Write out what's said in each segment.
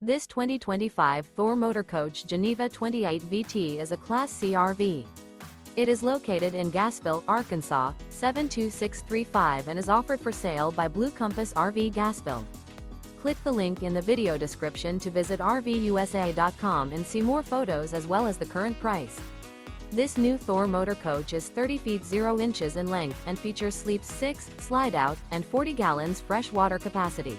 This 2025 Thor Motor Coach Geneva 28 VT is a Class C RV. It is located in Gassville, Arkansas, 72635 and is offered for sale by Blue Compass RV Gassville. Click the link in the video description to visit RVUSA.com and see more photos as well as the current price. This new Thor Motor Coach is 30 feet 0 inches in length and features sleeps 6, slide-out, and 40 gallons fresh water capacity.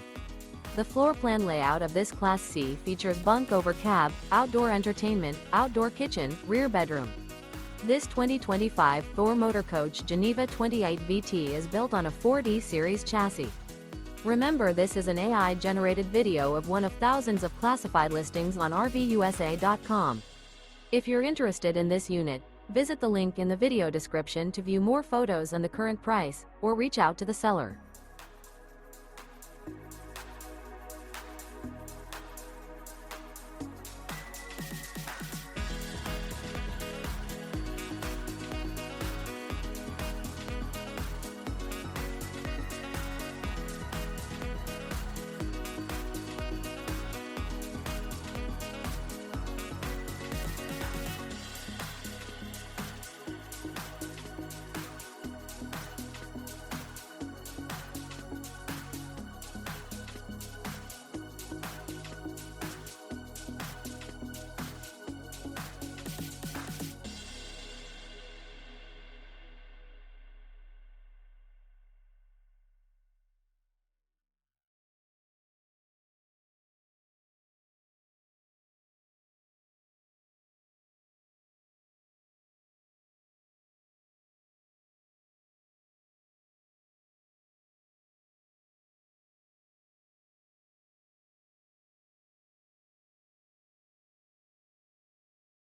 The floor plan layout of this Class C features bunk over cab, outdoor entertainment, outdoor kitchen, rear bedroom. This 2025 Thor Motor Coach Geneva 28 VT is built on a 4D series chassis. Remember, this is an AI-generated video of one of thousands of classified listings on RVUSA.com. If you're interested in this unit, visit the link in the video description to view more photos and the current price, or reach out to the seller.